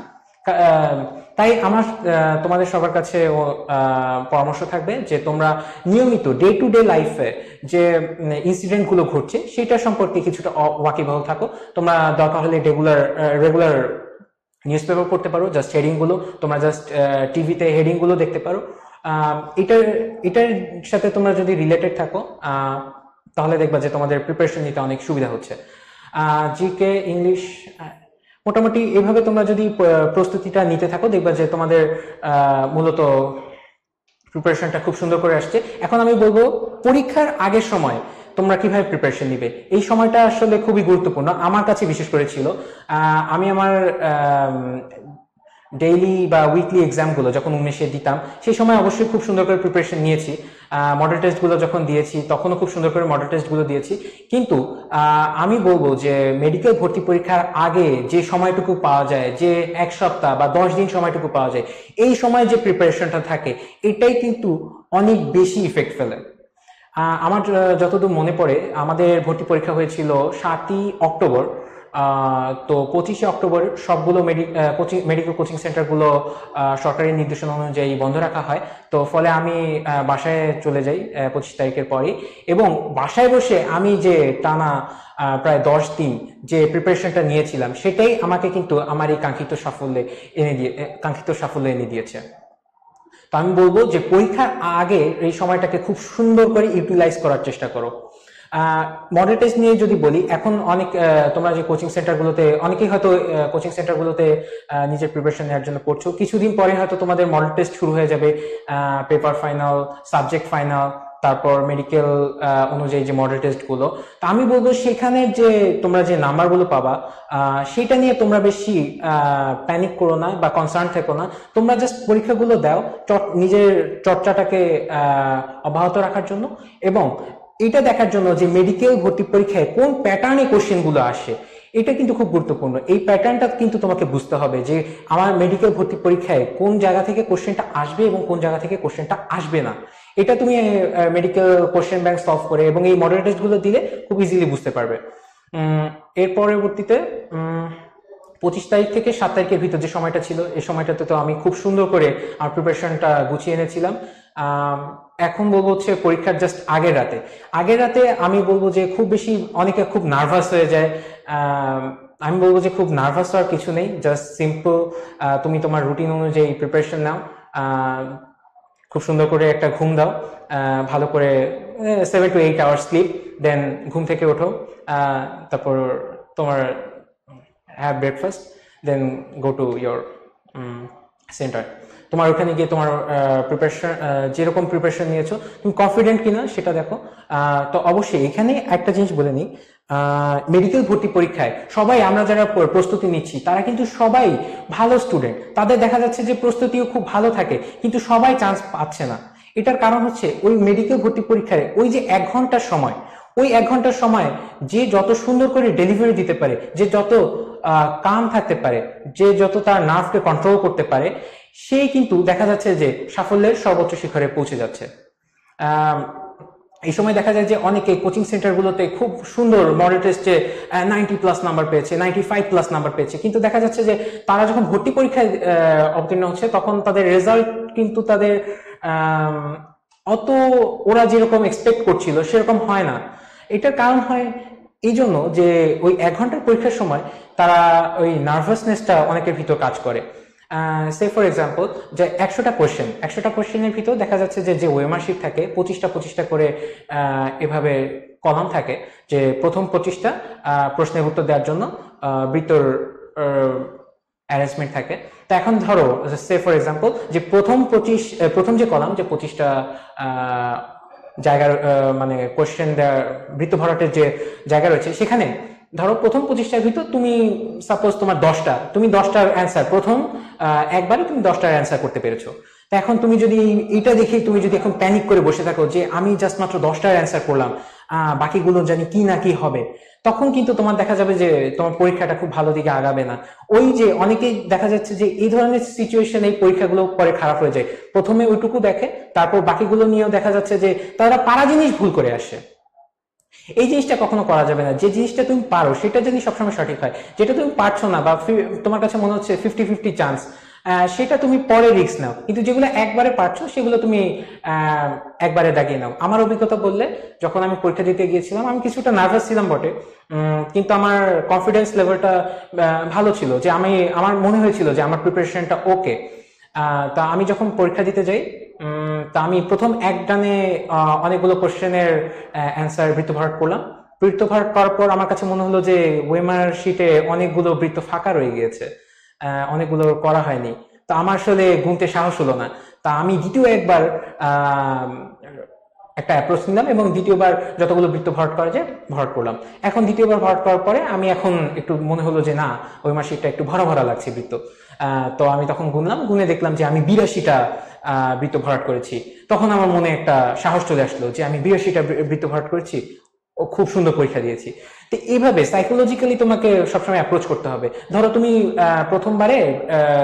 তাই আমার তোমাদের সবার কাছে পরামর্শ থাকবে যে তোমরা নিয়মিত ডে টু ডে লাইফে যে ইনসিডেন্ট গুলো ঘটছে সেটা সম্পর্কে কিছুটা ওয়াকিবহাল থাকো। তোমরা দরকার হলে রেগুলার নিউজ পেপার পড়তে পারো, জাস্ট হেডিং গুলো তোমরা জাস্ট টিভিতে হেডিং গুলো দেখতে পারো। এটার সাথে তোমরা যদি রিলেটেড থাকো তাহলে দেখবা যে তোমাদের প্রিপারেশন নিতে অনেক সুবিধা হচ্ছে। জিকে, ইংলিশ, মোটামুটি এভাবে তোমরা যদি প্রস্তুতিটা নিতে থাকো, দেখবা যে তোমাদের মূলত প্রিপারেশনটা খুব সুন্দর করে আসছে। এখন আমি বলবো পরীক্ষার আগের সময় তোমরা কিভাবে প্রিপারেশন নিবে। এই সময়টা আসলে খুবই গুরুত্বপূর্ণ, আমার কাছে বিশেষ করে ছিল। আমি আমার ডেইলি বা উইকলি এক্সামগুলো যখন 19-এ দিতাম, সেই সময় অবশ্যই খুব সুন্দর করে প্রিপারেশন নিয়েছি। মডেল টেস্টগুলো যখন দিয়েছি তখনও খুব সুন্দর করে মডেল টেস্টগুলো দিয়েছি। কিন্তু আমি বলবো যে মেডিকেল ভর্তি পরীক্ষার আগে যে সময়টুকু পাওয়া যায়, যে 1 সপ্তাহ বা 10 দিন সময়টুকু পাওয়া যায়, এই সময় যে প্রিপারেশনটা থাকে এটাই কিন্তু অনেক বেশি ইফেক্ট ফেলে। আমার যতদূর মনে পড়ে আমাদের ভর্তি পরীক্ষা হয়েছিল 7ই অক্টোবর। তো 25শে অক্টোবর সবগুলো মেডিকেল কোচিং সেন্টারগুলো সরকারি নির্দেশনা অনুযায়ী বন্ধ রাখা হয়। তো ফলে আমি বাসায় চলে যাই 25 তারিখের পরই, এবং বাসায় বসে আমি যে টানা প্রায় 10 দিন যে প্রিপারেশনটা নিয়েছিলাম সেটাই আমাকে কিন্তু আমার এই কাঙ্ক্ষিত সাফল্য এনে দিয়েছে। তো আমি বলবো যে পরীক্ষার আগে এই সময়টাকে খুব সুন্দর করে ইউটিলাইজ করার চেষ্টা করো। মডেল টেস্ট নিয়ে যদি বলি, এখন অনেক তোমরা যে কোচিং সেন্টারগুলোতে, অনেকেই হয়তো কোচিং সেন্টারগুলোতে নিজের প্রিপারেশন নেওয়ার জন্য পড়ছো, কিছুদিন পরে হয়তো তোমাদের মডেল টেস্ট শুরু হয়ে যাবে, পেপার ফাইনাল, সাবজেক্ট ফাইনাল, তারপর মেডিকেল অনুযায়ী যে মডেল টেস্টগুলো। তা আমি বলবো সেখানে যে তোমরা যে নাম্বারগুলো পাবা সেটা নিয়ে তোমরা বেশি প্যানিক করো না বা কনসার্ন থেকো না। তোমরা জাস্ট পরীক্ষাগুলো দাও নিজের চর্চাটাকে অব্যাহত রাখার জন্য, এবং এটা দেখার জন্য যে মেডিকেল ভর্তি পরীক্ষায় কোন প্যাটার্নে কোশ্চেনগুলো আসে। এটা কিন্তু খুব গুরুত্বপূর্ণ। এই প্যাটার্নটা কিন্তু তোমাকে বুঝতে হবে যে আমার মেডিকেল ভর্তি পরীক্ষায় কোন জায়গা থেকে কোশ্চেনটা আসবে এবং কোন জায়গা থেকে কোশ্চেনটা আসবে না। এটা তুমি মেডিকেল কোশ্চেন ব্যাংক সলভ করে এবং এই মডেল টেস্টগুলো দিলে খুব ইজিলি বুঝতে পারবে। এর পরবর্তীতে 25 তারিখ থেকে 7 তারিখের ভিতর যে সময়টা ছিল, এই সময়টাতে তো আমি খুব সুন্দর করে আমার প্রিপারেশনটা গুছিয়ে এনেছিলাম। এখন বলবো হচ্ছে পরীক্ষার জাস্ট আগের রাতে আমি বলবো যে খুব বেশি, অনেকে খুব নার্ভাস হয়ে যায়। আমি বলবো যে খুব নার্ভাস হওয়ার কিছু নেই, জাস্ট সিম্পল তুমি তোমার রুটিন অনুযায়ী প্রিপারেশন নাও, খুব সুন্দর করে একটা ঘুম দাও, ভালো করে 7 to 8 আওয়ার স্লিপ, দেন ঘুম থেকে ওঠো, তারপর তোমার have breakfast, then go to your centre. তোমার ওখানে গিয়ে তোমার প্রিপারেশন, যেরকম প্রিপারেশন নিয়েছো তুমি কনফিডেন্ট কিনা সেটা দেখো। তো অবশ্যই এখানে একটা জিনিস বলে নিই, মেডিকেল ভর্তি পরীক্ষায় সবাই, আমরা যারা প্রস্তুতি নিচ্ছি তারা কিন্তু সবাই ভালো স্টুডেন্ট, তাদের দেখা যাচ্ছে যে প্রস্তুতিও খুব ভালো থাকে, কিন্তু সবাই চান্স পাচ্ছে না। এটার কারণ হচ্ছে ওই মেডিকেল ভর্তি পরীক্ষায় ওই যে 1 ঘন্টার সময়, ওই 1 ঘন্টার সময় যে যত সুন্দর করে ডেলিভারি দিতে পারে, যে যত কাম থাকতে পারে, যে যত তার নার্ভকে কন্ট্রোল করতে পারে, সেই কিন্তু দেখা যাচ্ছে যে সাফল্যের সর্বোচ্চ শিখরে পৌঁছে যাচ্ছে। এই সময় দেখা যায় যে অনেকে কোচিং সেন্টারগুলোতে খুব সুন্দর মডেল টেস্টে 90+ নাম্বার পেয়েছে, 95+ নাম্বার পেয়েছে, কিন্তু দেখা যাচ্ছে যে তারা যখন ভর্তি পরীক্ষায় অবতীর্ণ হচ্ছে তখন তাদের রেজাল্ট কিন্তু তাদের অত, ওরা যেরকম এক্সপেক্ট করছিল সেরকম হয় না। এটার কারণ হয় এই জন্য যে ওই 1 ঘন্টার পরীক্ষার সময় তারা ওই নার্ভাসনেসটা অনেকের ভিতর কাজ করে। সে ফর এক্সাম্পল, যে 100টা কোশ্চেনের ভিতর দেখা যাচ্ছে যে ওএমআর শিট থাকে 25টা করে এভাবে কলাম থাকে, যে প্রথম 25টা প্রশ্নের উত্তর দেওয়ার জন্য বৃত্তর অ্যারেঞ্জমেন্ট থাকে। তো এখন ধরো সে ফর এক্সাম্পল যে প্রথম যে কলাম, যে 25টা জায়গার মানে কোশ্চেন দেওয়ার বৃত্ত ভরাটের যে জায়গা রয়েছে, সেখানে ধরো প্রথম 25টার ভিতর তুমি সাপোজ তোমার 10টার অ্যান্সার, প্রথম একবারে তুমি 10টার অ্যান্সার করতে পেরেছো। তা এখন তুমি যদি এটা দেখে তুমি যদি এখন প্যানিক করে বসে থাকো যে আমি জাস্ট মাত্র 10টার অ্যান্সার করলাম, বাকিগুলো জানি কি না কি হবে, তখন কিন্তু তোমার দেখা যাবে যে তোমার পরীক্ষাটা খুব ভালো দিকে আগাবে না। ওই যে অনেকেই দেখা যাচ্ছে যে এই ধরনের সিচুয়েশন, এই পরীক্ষাগুলো পরে খারাপ হয়ে যায়, প্রথমে ওইটুকু দেখে তারপর বাকিগুলো নিয়েও দেখা যাচ্ছে যে তারা পারা জিনিস ভুল করে আসে। এই জিনিসটা কখনো করা যাবে না। যে জিনিসটা তুমি পারো সেটা যদি সবসময় সঠিক হয়, যেটা তুমি পারছো না বা তোমার কাছে মনে হচ্ছে 50-50 চান্স, সেটা তুমি পরে রিস্ক নাও, কিন্তু যেগুলো একবারে পারছো সেগুলো তুমি একবারে দাগিয়ে নাও। আমার অভিজ্ঞতা বললে, যখন আমি পরীক্ষা দিতে গিয়েছিলাম আমি কিছুটা নার্ভাস ছিলাম বটে, কিন্তু আমার কনফিডেন্স লেভেলটা ভালো ছিল, যে আমার মনে হয়েছিল যে আমার প্রিপারেশনটা ওকে। তা আমি যখন পরীক্ষা দিতে যাই, তা আমি প্রথম এক ডানে অনেকগুলো কোশ্চেনের অ্যান্সার বৃত্ত ভরাট করলাম, বৃত্ত ভরাট করার পর আমার কাছে মনে হলো যে ওয়েমার শিটে অনেকগুলো বৃত্ত ফাঁকা রয়ে গিয়েছে, অনেকগুলো করা হয়নি। তো আমার আসলে গুনতে সাহস হলো না। তা আমি দ্বিতীয় একবার একটা অ্যাপ্রোচ নিলাম এবং দ্বিতীয়বার যতগুলো বৃত্ত ভরাট করা যায় ভরাট করলাম। এখন দ্বিতীয়বার ভরাট করার পরে আমি এখন একটু মনে হলো যে না, ওই মাসিকটা একটু ভরা ভরা লাগছে বৃত্ত। তো আমি তখন গুনলাম, গুনে দেখলাম যে আমি 82টা বৃত্ত ভরাট করেছি। তখন আমার মনে একটা সাহস চলে আসলো যে আমি 82টা বৃত্ত ভরাট করেছি, ও খুব সুন্দর পরীক্ষা দিয়েছি। তো এইভাবে সাইকোলজিক্যালি তোমাকে সবসময় অ্যাপ্রোচ করতে হবে। ধরো তুমি প্রথমবারে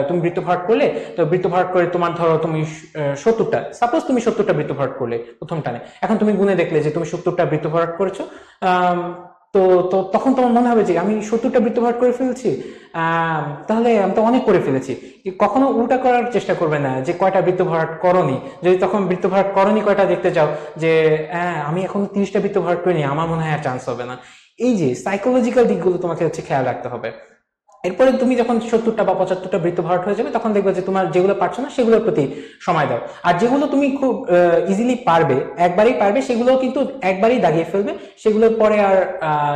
তুমি বৃত্ত ভরাট করলে, তো বৃত্ত ভরাট করে তোমার ধরো তুমি 70টা, সাপোজ তুমি 70টা বৃত্ত ভরাট করলে প্রথম টানে, এখন তুমি গুনে দেখলে যে তুমি 70টা বৃত্ত ভরাট করেছো। তো তো তখন তোমার মনে হবে যে আমি 70টা বৃত্ত ভরাট করে ফেলেছি, তাহলে আমি তো অনেক করে ফেলেছি। কখনো উল্টা করার চেষ্টা করবে না যে কয়টা বৃত্ত ভরাট করনি। যদি তখন বৃত্ত ভরাট করনি কয়টা দেখতে চাও যে আমি এখন 30টা বৃত্ত ভরাট করিনি, আমার মনে হয় আর চান্স হবে না। এই যে সাইকোলজিক্যাল দিকগুলো তোমাকে খেয়াল রাখতে হবে। এরপরে তুমি যখন 70টা বা 75টা বৃত্ত ভরাট হয়ে যাবে, তখন দেখবে যে তোমার যেগুলো পারছো না সেগুলোর প্রতি সময় দাও, আর যেগুলো তুমি খুব ইজিলি পারবে, একবারই পারবে, সেগুলো কিন্তু একবারই দাগিয়ে ফেলবে। সেগুলোর পরে আর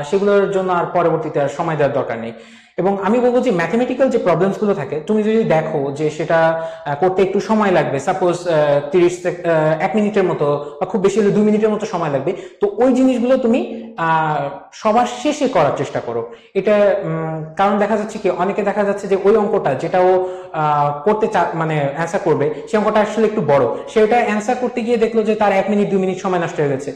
সেগুলোর জন্য আর পরবর্তীতে আর সময় দেওয়ার দরকার নেই। এবং আমি বলবো যে ম্যাথমেটিক্যাল যে প্রবলেমস গুলো থাকে, তুমি যদি দেখো যে সেটা করতে একটু সময় লাগবে, সাপোজ 1 মিনিটের মতো বা খুব বেশি হলে 2 মিনিটের মতো সময় লাগবে, তো ওই জিনিসগুলো তুমি সবার শেষে করার চেষ্টা করো। এটা কারণ দেখা যাচ্ছে কি, অনেকে দেখা যাচ্ছে যে ওই অঙ্কটা যেটা ও করতে মানে অ্যান্সার করবে, সেই অঙ্কটা আসলে একটু বড়, সে ওটা অ্যান্সার করতে গিয়ে দেখলো যে তার 1 মিনিট 2 মিনিট সময় নষ্ট হয়ে গেছে।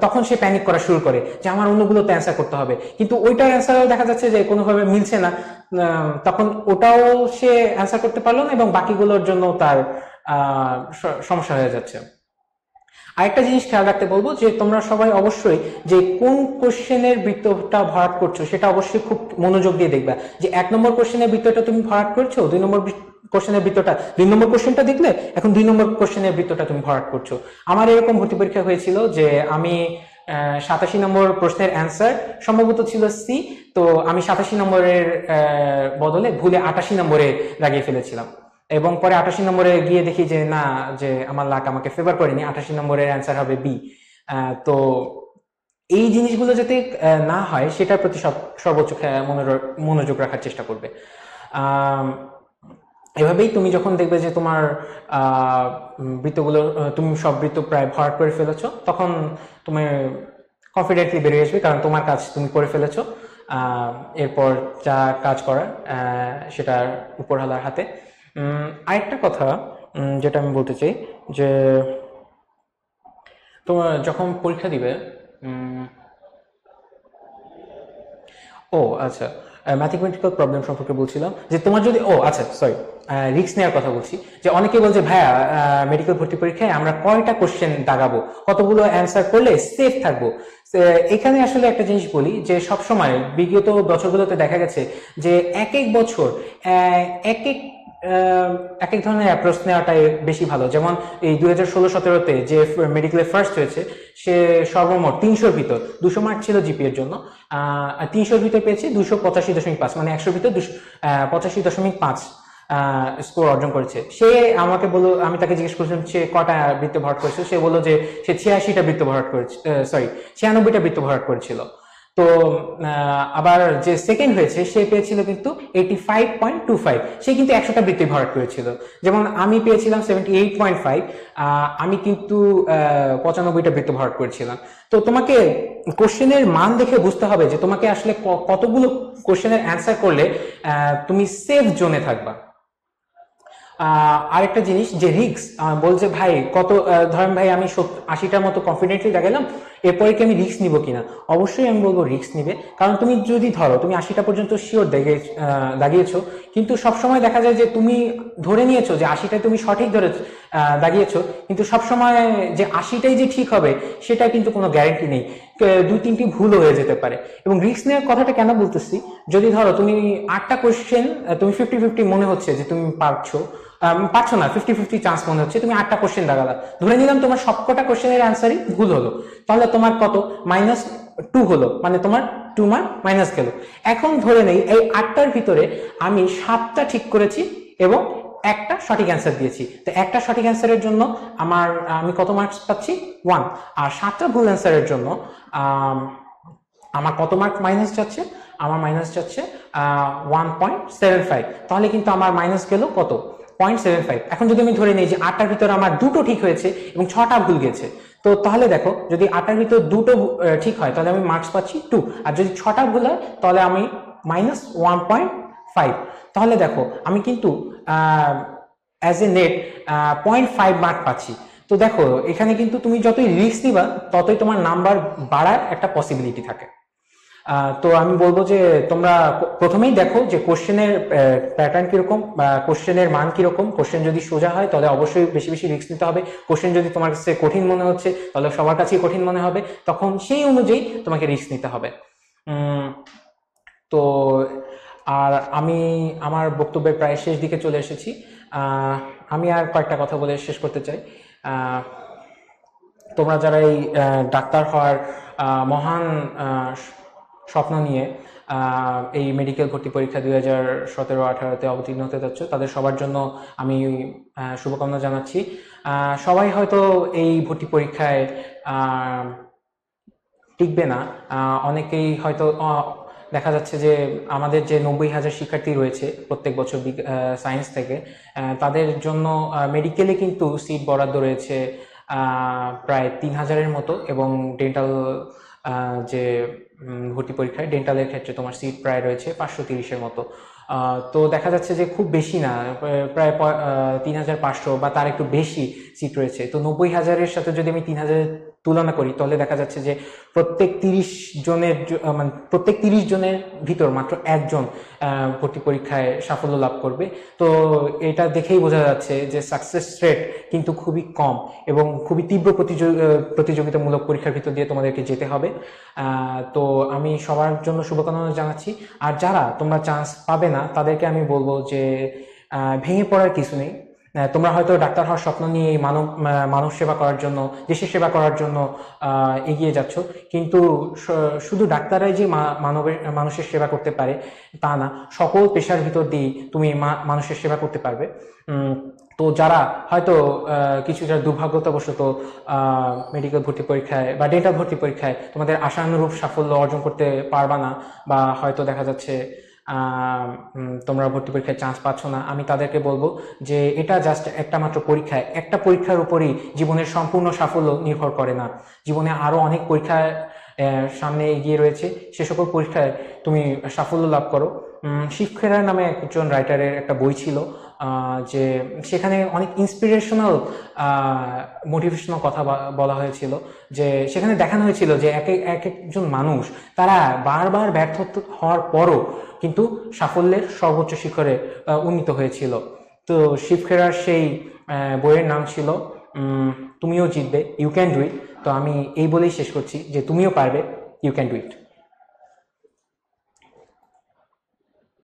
তখন সে প্যানিক করা শুরু করে যে আমার অন্যগুলোতে অ্যান্সার করতে হবে, কিন্তু ওইটার অ্যান্সারও দেখা যাচ্ছে যে কোনোভাবে মিলছে না। তখন ওটাও সে অ্যান্সার করতে পারলো না এবং বাকিগুলোর জন্য তার সমস্যা হয়ে যাচ্ছে। আরেকটা জিনিস খেয়াল রাখতে বলবো যে তোমরা সবাই অবশ্যই যে কোন কোশ্চেনের বৃত্তটা ভরাট করছো সেটা অবশ্যই খুব মনোযোগ দিয়ে দেখবা। যে 1 নম্বর কোশ্চেনের বৃত্তটা তুমি ভরাট করছো, 2 নম্বর কোশ্চেনের বৃত্তটা, 2 নম্বর কোশ্চেনটা দেখলে এখন 2 নম্বর কোশ্চেনের বৃত্তটা তুমি ভরাট করছো। আমার এরকম ভর্তি পরীক্ষা হয়েছিল যে আমি 87 নম্বর প্রশ্নের অ্যান্সার সম্ভবত ছিল সি, তো আমি 87 নম্বরের বদলে ভুলে 88 নম্বরে লাগিয়ে ফেলেছিলাম। এবং পরে 88 নম্বরে গিয়ে দেখি যে না, যে আমার লাক আমাকে ফেভার করেনি, 88 নম্বরের অ্যান্সার হবে বি। তো এই জিনিসগুলো যাতে না হয় সেটার প্রতি সর্বোচ্চ মনোযোগ রাখার চেষ্টা করবে। এভাবেই তুমি যখন দেখবে যে তোমার বৃত্তগুলো তুমি সব বৃত্ত প্রায় ভরাট করে ফেলেছো, তখন তুমি কনফিডেন্টলি বেরিয়ে আসবে, কারণ তোমার কাজ তুমি করে ফেলেছো। এরপর যা কাজ করার সেটা উপরওয়ালার হাতে। আরেকটা কথা যেটা আমি বলতে চাই যে তোমার যখন পরীক্ষা দিবে, ও আচ্ছা, ম্যাথমেটিক্যাল প্রবলেম সম্পর্কে বলছিলাম যে তোমার যদি আচ্ছা সরি, রিস্ক নেওয়ার কথা বলছি। যে অনেকে বলছে ভাইয়া মেডিকেল ভর্তি পরীক্ষায় আমরা কয়টা কোশ্চেন দাগাবো, কতগুলো অ্যান্সার করলে সেফ থাকবো। এখানে আসলে একটা জিনিস বলি যে সবসময় বিগত বছরগুলোতে দেখা গেছে যে এক এক বছর এক এক ধরনের অ্যাপ্রোচ নেওয়াটাই বেশি ভালো। যেমন এই 2016-17তে যে মেডিকেলে ফার্স্ট হয়েছে, সে সর্বমোট 300-র ভিতর 200 মার্ক ছিল জিপি এর জন্য, 300-র ভিতর পেয়েছে 285.5, মানে 100-র ভিতর 85.5 স্কোর অর্জন করেছে। সে আমাকে বললো, আমি তাকে জিজ্ঞেস করেছিলাম সে কটা বৃত্ত ভরাট করেছে, সে বললো যে সে 86টা বৃত্ত ভরাট করেছে, 96টা বৃত্ত ভরাট করেছিল। তো আবার যে সেকেন্ড হয়েছে সে পেয়েছিল কিন্তু 85.25, সে কিন্তু 100টা বৃত্তি ভরাট করেছিল। যেমন আমি পেয়েছিলাম 78.5, আমি কিন্তু 95টা বৃত্ত ভরাট করেছিলাম। তো তোমাকে কোশ্চেনের মান দেখে বুঝতে হবে যে তোমাকে আসলে কতগুলো কোশ্চেনের অ্যান্সার করলে তুমি সেফ জোনে থাকবা। আরেকটা জিনিস যে রিস্ক বলছে ভাই কত, ধরেন ভাই আমি 80টার মতো কনফিডেন্টলি দাগালাম, এরপরে কি আমি রিস্ক নিব কিনা? অবশ্যই আমি বলবো রিস্ক নিবে। কারণ তুমি যদি ধরো তুমি 80টা পর্যন্ত শিওর দাগিয়েছো, কিন্তু সবসময় দেখা যায় যে তুমি ধরে নিয়েছো যে 80টায় তুমি সঠিক ধরে দাগিয়েছো, কিন্তু সবসময় যে 80টাই যে ঠিক হবে সেটা কিন্তু কোনো গ্যারেন্টি নেই, 2-3টি ভুল হয়ে যেতে পারে। এবং রিস্ক নেওয়ার কথাটা কেন বলতেছি, যদি ধরো তুমি 8টা কোশ্চেন তুমি 50-50 মনে হচ্ছে যে তুমি পারছো না, 50-50 চান্স মনে হচ্ছে, তুমি 8টা কোশ্চেন দাগালা, ধরে নিলাম তোমার সবকটা কোশ্চেনের অ্যান্সারই ভুল হলো, তাহলে তোমার কত -2 হলো, মানে তোমার 2 মার্ক মাইনাস গেল। এখন ধরে নেই এই 8টার ভিতরে আমি 7টা ঠিক করেছি এবং একটা সঠিক অ্যান্সার দিয়েছি, তো একটা সঠিক অ্যান্সারের জন্য আমি কত মার্কস পাচ্ছি? 1। আর 7টা ভুল অ্যান্সারের জন্য আমার কত মার্ক মাইনাস যাচ্ছে? আমার মাইনাস যাচ্ছে 1.75। তাহলে কিন্তু আমার মাইনাস গেল কত? 0.75। এখন যদি আমি ধরে নিই যে 8টার ভিতরে আমার দুটো ঠিক হয়েছে এবং 6টা ভুল গেছে, তো তাহলে দেখো যদি 8টার ভিতর দুটো ঠিক হয় তাহলে আমি মার্কস পাচ্ছি 2, আর যদি 6টা ভুল হয় তাহলে আমি -1.5। তাহলে দেখো আমি কিন্তু অ্যাজ এ নেট 0.5 মার্ক পাচ্ছি। তো দেখো এখানে কিন্তু তুমি যতই রিস্ক নিবা ততই তোমার নাম্বার বাড়ার একটা পসিবিলিটি থাকে। তো আমি বলবো যে তোমরা প্রথমেই দেখো যে কোশ্চেনের প্যাটার্ন কিরকম বা কোশ্চেনের মান কিরকম। কোশ্চেন যদি সোজা হয় তাহলে অবশ্যই বেশি বেশি রিস্ক নিতে হবে। কোশ্চেন যদি তোমার কাছে কঠিন মনে হচ্ছে তাহলে সবার কাছেই কঠিন মনে হবে, তখন সেই অনুযায়ী তোমাকে রিস্ক নিতে হবে। তো আর আমি আমার বক্তব্যের প্রায় শেষ দিকে চলে এসেছি। আমি আর কয়েকটা কথা বলে শেষ করতে চাই। তোমরা যারা এই ডাক্তার হওয়ার মহান স্বপ্ন নিয়ে এই মেডিকেল ভর্তি পরীক্ষা 2017-18-তে অবতীর্ণ হতে যাচ্ছ, তাদের সবার জন্য আমি শুভকামনা জানাচ্ছি। সবাই হয়তো এই ভর্তি পরীক্ষায় টিকবে না। অনেকেই হয়তো দেখা যাচ্ছে যে আমাদের যে 90,000 শিক্ষার্থী রয়েছে প্রত্যেক বছর সায়েন্স থেকে, তাদের জন্য মেডিকেলে কিন্তু সিট বরাদ্দ রয়েছে প্রায় 3,000-এর মতো, এবং ডেন্টাল যে ভর্তি পরীক্ষায় ডেন্টালের ক্ষেত্রে তোমার সিট প্রায় রয়েছে 530-এর মতো। তো দেখা যাচ্ছে যে খুব বেশি না, প্রায় 3,500 বা তার একটু বেশি সিট রয়েছে। তো 90,000-এর সাথে যদি আমি 3,000 তুলনা করি তাহলে দেখা যাচ্ছে যে প্রত্যেক 30 জনের মানে প্রত্যেক 30 জনের ভিতর মাত্র একজন ভর্তি পরীক্ষায় সাফল্য লাভ করবে। তো এটা দেখেই বোঝা যাচ্ছে যে সাকসেস রেট কিন্তু খুবই কম এবং খুবই তীব্র প্রতিযোগিতামূলক পরীক্ষার ভিতর দিয়ে তোমাদেরকে যেতে হবে। তো আমি সবার জন্য শুভকামনা জানাচ্ছি। আর যারা তোমরা চান্স পাবে না তাদেরকে আমি বলবো যে ভেঙে পড়ার কিছু নেই। তোমরা হয়তো ডাক্তার হওয়ার স্বপ্ন নিয়ে মানব সেবা করার জন্য, দেশের সেবা করার জন্য এগিয়ে যাচ্ছ, কিন্তু শুধু ডাক্তাররাই যে মানুষের সেবা করতে পারে তা না, সকল পেশার ভিতর দিয়ে তুমি মানুষের সেবা করতে পারবে। তো যারা হয়তো কিছুটা দুর্ভাগ্যতাবশত মেডিকেল ভর্তি পরীক্ষায় বা ডেন্টাল ভর্তি পরীক্ষায় তোমাদের আশানুরূপ সাফল্য অর্জন করতে পারবা না, বা হয়তো দেখা যাচ্ছে তোমরা ভর্তি পরীক্ষায় চান্স পাচ্ছ না, আমি তাদেরকে বলবো যে এটা জাস্ট একটা মাত্র পরীক্ষায়, একটা পরীক্ষার উপরই জীবনের সম্পূর্ণ সাফল্য নির্ভর করে না। জীবনে আরো অনেক পরীক্ষায় সামনে এগিয়ে রয়েছে, সে সকল পরীক্ষায় তুমি সাফল্য লাভ করো। শিব খেরার নামে একজন রাইটারের একটা বই ছিল, যে সেখানে অনেক ইন্সপিরেশনাল মোটিভেশনাল কথা বলা হয়েছিল, যে সেখানে দেখানো হয়েছিল যে এক একজন মানুষ তারা বারবার ব্যর্থ হওয়ার পরও কিন্তু সাফল্যের সর্বোচ্চ শিখরে উন্নীত হয়েছিল। তো শিব খেরার সেই বইয়ের নাম ছিল তুমিও জিতবে, ইউ ক্যান ডু ইট। তো আমি এই বলেই শেষ করছি যে তুমিও পারবে, ইউ ক্যান ডু ইট।